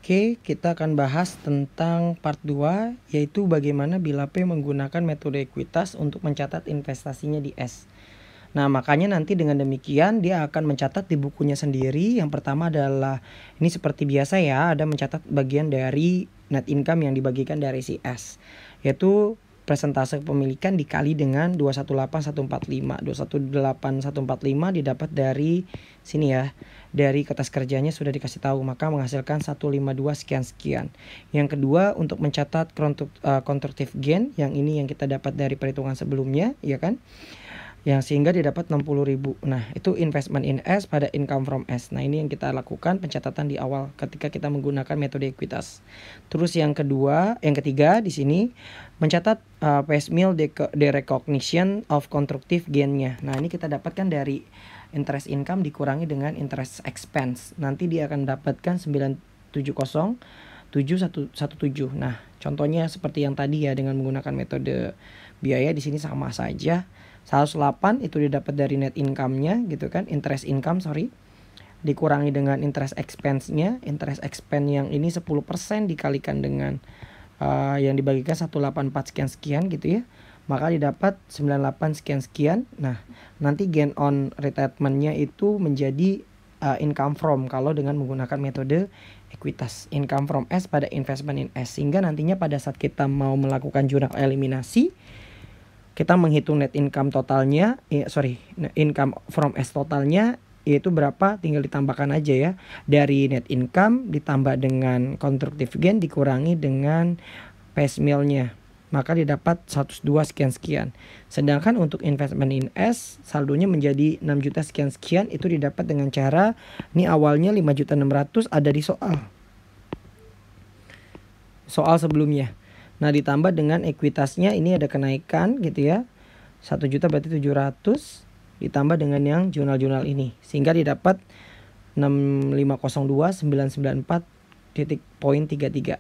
Oke, kita akan bahas tentang part 2, yaitu bagaimana bila P menggunakan metode ekuitas untuk mencatat investasinya di S. Nah, makanya nanti dengan demikian dia akan mencatat di bukunya sendiri. Yang pertama adalah, ini seperti biasa ya, ada mencatat bagian dari net income yang dibagikan dari si S, yaitu presentase kepemilikan dikali dengan 218145. 218145 didapat dari sini ya. Dari kertas kerjanya sudah dikasih tahu, maka menghasilkan 152 sekian-sekian. Yang kedua, untuk mencatat constructive gain, yang ini yang kita dapat dari perhitungan sebelumnya, ya kan? Yang sehingga didapat 60.000. Nah, itu investment in S pada income from S. Nah, ini yang kita lakukan pencatatan di awal ketika kita menggunakan metode ekuitas. Terus yang ketiga di sini mencatat piecemeal the recognition of constructive gain-nya. Nah, ini kita dapatkan dari interest income dikurangi dengan interest expense. Nanti dia akan dapatkan 970,7117. Nah, contohnya seperti yang tadi ya, dengan menggunakan metode biaya di sini sama saja. 108 itu didapat dari net income-nya gitu kan, interest income dikurangi dengan interest expense-nya. Interest expense yang ini 10% dikalikan dengan yang dibagikan 184 sekian-sekian gitu ya, maka didapat 98 sekian-sekian. Nah, nanti gain on retirement-nya itu menjadi income from kalau dengan menggunakan metode ekuitas, income from S pada investment in S, sehingga nantinya pada saat kita mau melakukan jurnal eliminasi, kita menghitung net income totalnya, income from S totalnya yaitu berapa, tinggal ditambahkan aja ya, dari net income ditambah dengan constructive gain dikurangi dengan piecemeal-nya, maka didapat 102 sekian-sekian. Sedangkan untuk investment in S saldonya menjadi 6 juta sekian-sekian, itu didapat dengan cara ini awalnya 5.600.000 ada di soal sebelumnya. Nah, ditambah dengan ekuitasnya ini ada kenaikan gitu ya, 1 juta berarti 700 ditambah dengan yang jurnal-jurnal ini, sehingga didapat 6502.994.33.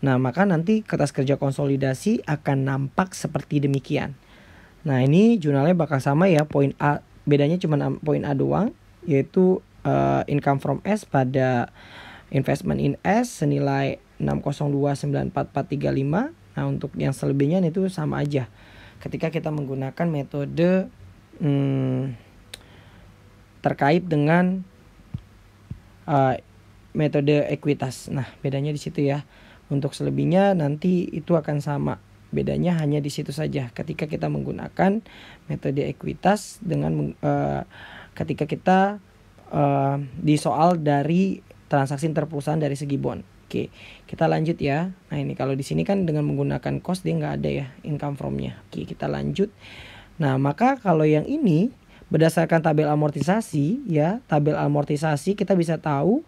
Nah, maka nanti kertas kerja konsolidasi akan nampak seperti demikian. Nah, ini jurnalnya bakal sama ya, poin A, bedanya cuma poin A doang, yaitu income from S pada investment in S senilai 602.94435. Nah, untuk yang selebihnya itu sama aja ketika kita menggunakan metode terkait dengan metode ekuitas. Nah, bedanya di situ ya. Untuk selebihnya nanti itu akan sama. Bedanya hanya di situ saja ketika kita menggunakan metode ekuitas dengan ketika kita di soal dari transaksi interperusahaan dari segi bond. Oke, kita lanjut ya. Nah, ini kalau di sini kan dengan menggunakan cost dia nggak ada ya income from-nya. Oke, kita lanjut. Nah, maka kalau yang ini berdasarkan tabel amortisasi ya, tabel amortisasi kita bisa tahu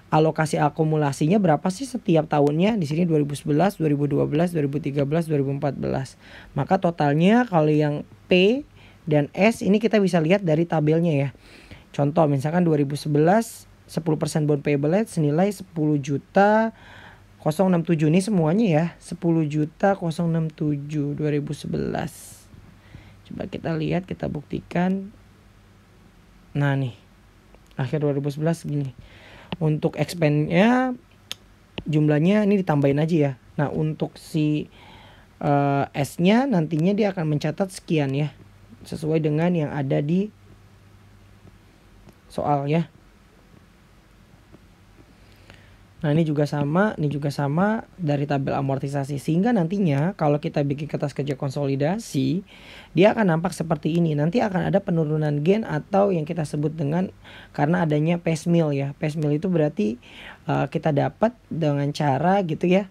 alokasi akumulasinya berapa sih setiap tahunnya. Di sini 2011, 2012, 2013, 2014. Maka totalnya kalau yang P dan S ini kita bisa lihat dari tabelnya ya. Contoh misalkan 2011 10% bond payable senilai 10 juta 067, ini semuanya ya 10 juta 067 2011. Coba kita lihat, kita buktikan. Nah nih, akhir 2011 gini. Untuk expense-nya jumlahnya ini ditambahin aja ya. Nah, untuk si S-nya nantinya dia akan mencatat sekian ya, sesuai dengan yang ada di soal ya. Nah, ini juga sama dari tabel amortisasi, sehingga nantinya kalau kita bikin kertas kerja konsolidasi dia akan nampak seperti ini. Nanti akan ada penurunan gain atau yang kita sebut dengan karena adanya piecemeal ya. Piecemeal itu berarti kita dapat dengan cara gitu ya,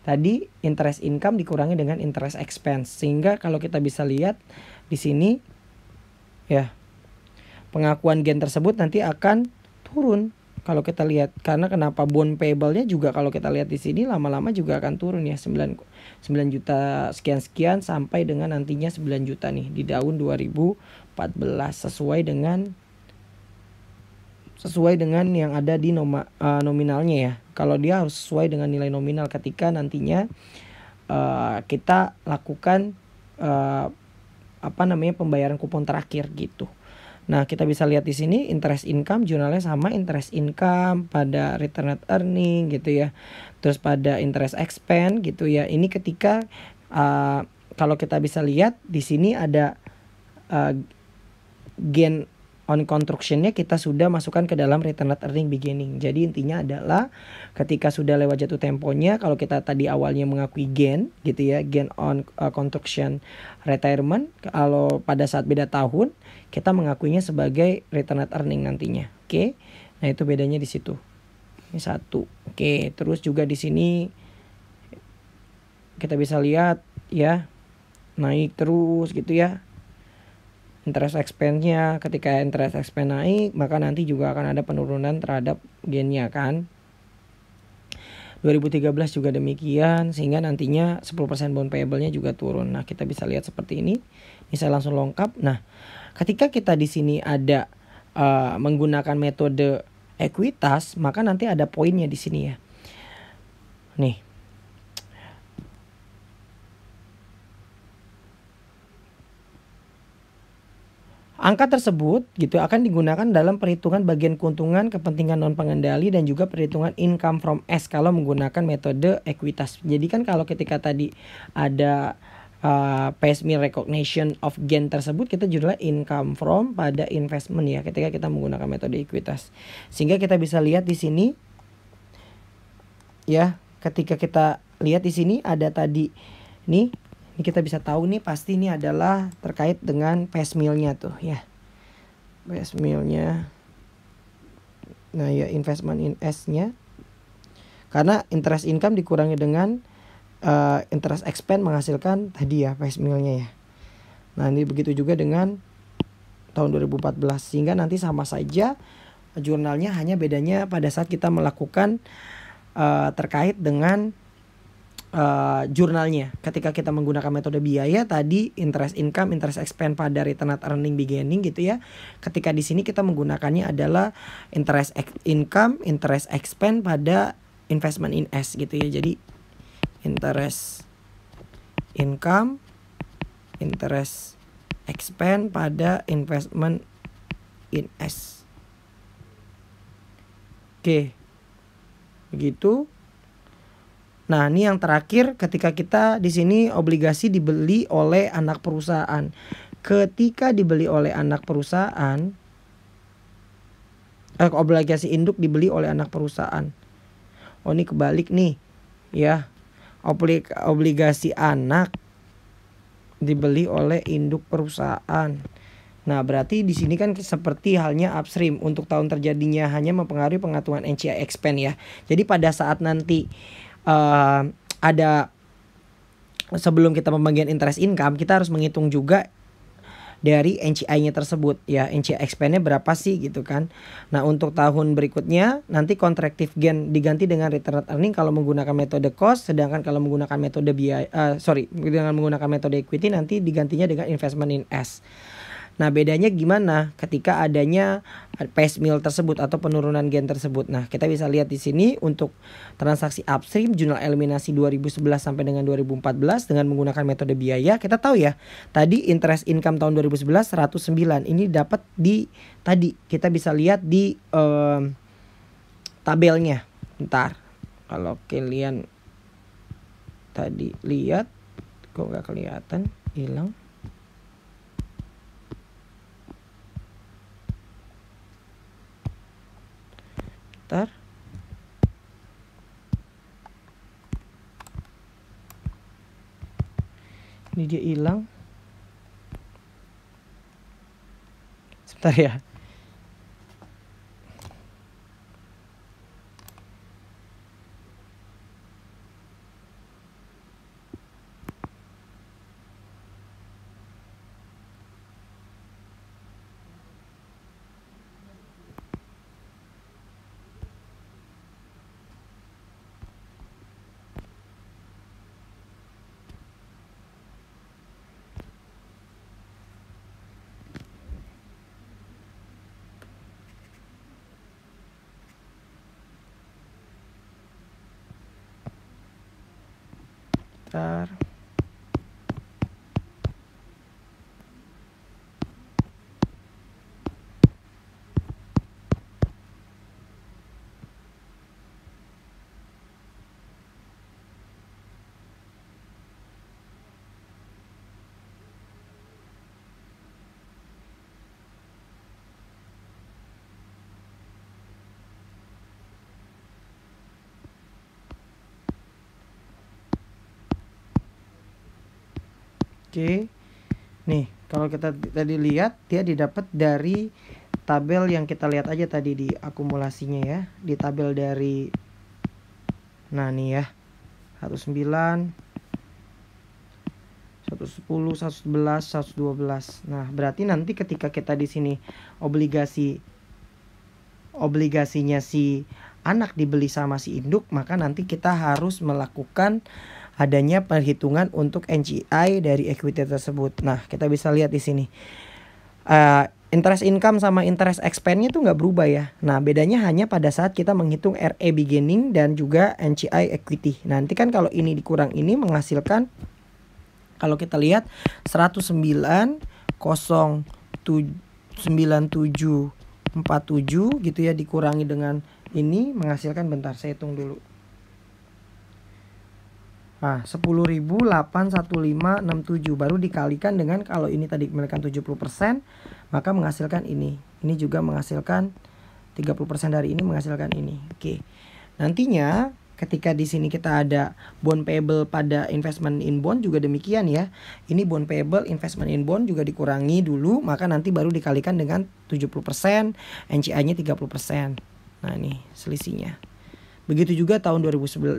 tadi interest income dikurangi dengan interest expense, sehingga kalau kita bisa lihat di sini ya, pengakuan gain tersebut nanti akan turun. Kalau kita lihat, karena kenapa bond payable-nya juga kalau kita lihat di sini lama-lama juga akan turun ya, 9 juta sekian-sekian sampai dengan nantinya 9 juta nih di tahun 2014, sesuai dengan yang ada di nominalnya ya. Kalau dia harus sesuai dengan nilai nominal ketika nantinya kita lakukan pembayaran kupon terakhir gitu. Nah, kita bisa lihat di sini interest income jurnalnya sama, interest income pada return net earning gitu ya. Terus pada interest expense gitu ya. Ini ketika kalau kita bisa lihat di sini ada gain on construction-nya kita sudah masukkan ke dalam return net earning beginning. Jadi intinya adalah ketika sudah lewat jatuh temponya, kalau kita tadi awalnya mengakui gain gitu ya, gain on construction retirement, kalau pada saat beda tahun kita mengakuinya sebagai return net earning nantinya. Oke. Nah, itu bedanya di situ. Ini satu. Oke, terus juga di sini kita bisa lihat ya, naik terus gitu ya. Interest expense-nya, ketika interest expense naik, maka nanti juga akan ada penurunan terhadap gain-nya kan. 2013 juga demikian, sehingga nantinya 10% bond payable-nya juga turun. Nah, kita bisa lihat seperti ini. Ini saya langsung lengkap. Nah, ketika kita di sini ada menggunakan metode ekuitas, maka nanti ada poinnya di sini ya. Nih. Angka tersebut gitu akan digunakan dalam perhitungan bagian keuntungan, kepentingan non pengendali, dan juga perhitungan income from S kalau menggunakan metode ekuitas. Jadi kan kalau ketika tadi ada piecemeal recognition of gain tersebut, kita judulnya income from pada investment ya ketika kita menggunakan metode ekuitas. Sehingga kita bisa lihat di sini ya, ketika kita lihat di sini ada tadi nih. Ini kita bisa tahu nih pasti ini adalah terkait dengan piecemeal-nya tuh ya. Piecemeal-nya. Nah ya, investment in S-nya. Karena interest income dikurangi dengan interest expense menghasilkan tadi ya piecemeal-nya ya. Nah, ini begitu juga dengan tahun 2014, sehingga nanti sama saja jurnalnya, hanya bedanya pada saat kita melakukan terkait dengan jurnalnya. Ketika kita menggunakan metode biaya tadi interest income, interest expense pada return net earning beginning gitu ya. Ketika di sini kita menggunakannya adalah interest income, interest expense pada investment in S gitu ya. Jadi interest income, interest expense pada investment in S. Oke. Begitu. Nah, ini yang terakhir, ketika kita di sini obligasi dibeli oleh anak perusahaan. Ketika dibeli oleh anak perusahaan, obligasi induk dibeli oleh anak perusahaan. Oh, ini kebalik nih. Ya. Obligasi anak dibeli oleh induk perusahaan. Nah, berarti di sini kan seperti halnya upstream, untuk tahun terjadinya hanya mempengaruhi penghitungan NCI expense ya. Jadi pada saat nanti ada sebelum kita pembagian interest income, kita harus menghitung juga dari NCI-nya tersebut ya, NCI expense-nya berapa sih gitu kan. Nah, untuk tahun berikutnya nanti contractive gain diganti dengan return net earning kalau menggunakan metode cost, sedangkan kalau menggunakan metode dengan menggunakan metode equity nanti digantinya dengan investment in S. Nah, bedanya gimana ketika adanya piecemeal tersebut atau penurunan gain tersebut. Nah, kita bisa lihat di sini untuk transaksi upstream jurnal eliminasi 2011 sampai dengan 2014 dengan menggunakan metode biaya. Kita tahu ya, tadi interest income tahun 2011 109. Ini dapat di tadi kita bisa lihat di tabelnya. Bentar. Kalau kalian tadi lihat kok nggak kelihatan, hilang. Ini dia hilang. Sebentar ya. Bentar. Oke. Nih, kalau kita tadi lihat dia didapat dari tabel yang kita lihat aja tadi di akumulasinya ya. Di tabel dari, nah nih ya, 109, 110, 111, 112. Nah, berarti nanti ketika kita di sini obligasinya si anak dibeli sama si induk, maka nanti kita harus melakukan adanya perhitungan untuk NCI dari equity tersebut. Nah, kita bisa lihat di sini. Interest income sama interest expense-nya itu nggak berubah ya. Nah, bedanya hanya pada saat kita menghitung RE beginning dan juga NCI equity. Nanti kan kalau ini dikurang ini menghasilkan, kalau kita lihat 109,9747 gitu ya, dikurangi dengan ini menghasilkan, bentar saya hitung dulu. Nah, 10.81567 baru dikalikan dengan, kalau ini tadi dikalikan 70%, maka menghasilkan ini. Ini juga menghasilkan 30% dari ini menghasilkan ini. Oke. Nantinya ketika di sini kita ada bond payable pada investment in bond juga demikian ya. Ini bond payable investment in bond juga dikurangi dulu, maka nanti baru dikalikan dengan 70%, NCI-nya 30%. Nah, ini selisihnya. Begitu juga tahun 2012,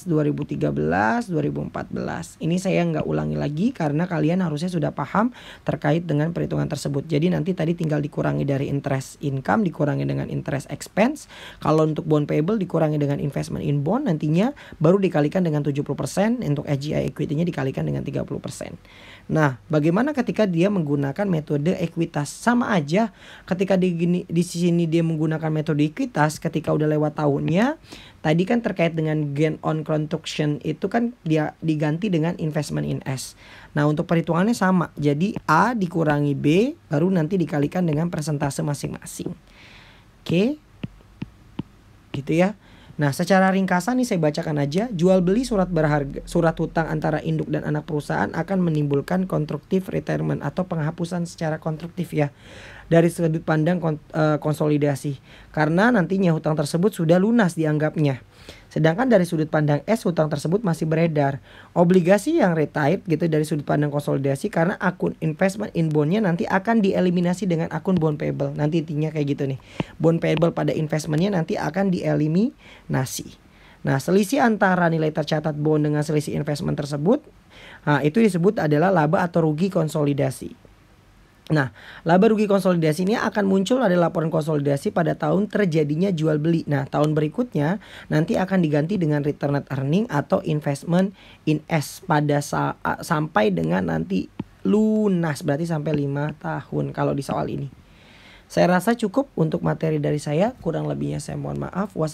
2013, 2014. Ini saya nggak ulangi lagi karena kalian harusnya sudah paham terkait dengan perhitungan tersebut. Jadi nanti tadi tinggal dikurangi dari interest income, dikurangi dengan interest expense. Kalau untuk bond payable dikurangi dengan investment in bond, nantinya baru dikalikan dengan 70%. Untuk AGI equity-nya dikalikan dengan 30%. Nah, bagaimana ketika dia menggunakan metode ekuitas? Sama aja ketika di sini dia menggunakan metode ekuitas ketika udah lewat tahunnya. Tadi kan terkait dengan gain on construction itu kan dia diganti dengan investment in S. Nah, untuk perhitungannya sama. Jadi A dikurangi B baru nanti dikalikan dengan persentase masing-masing. Oke. Gitu ya. Nah, secara ringkasan nih saya bacakan aja. Jual beli surat hutang antara induk dan anak perusahaan akan menimbulkan constructive retirement atau penghapusan secara konstruktif ya, dari sudut pandang konsolidasi. Karena nantinya hutang tersebut sudah lunas dianggapnya. Sedangkan dari sudut pandang S, hutang tersebut masih beredar. Obligasi yang retired gitu dari sudut pandang konsolidasi, karena akun investment in bondnya nanti akan dieliminasi dengan akun bond payable. Nanti intinya kayak gitu nih. Bond payable pada investmentnya nanti akan dieliminasi. Nah, selisih antara nilai tercatat bond dengan selisih investment tersebut, nah, itu disebut adalah laba atau rugi konsolidasi. Nah, laba rugi konsolidasi ini akan muncul pada laporan konsolidasi pada tahun terjadinya jual beli. Nah, tahun berikutnya nanti akan diganti dengan return net earning atau investment in S pada sampai dengan nanti lunas, berarti sampai 5 tahun kalau di soal ini. Saya rasa cukup untuk materi dari saya, kurang lebihnya saya mohon maaf. Wassalamualaikum.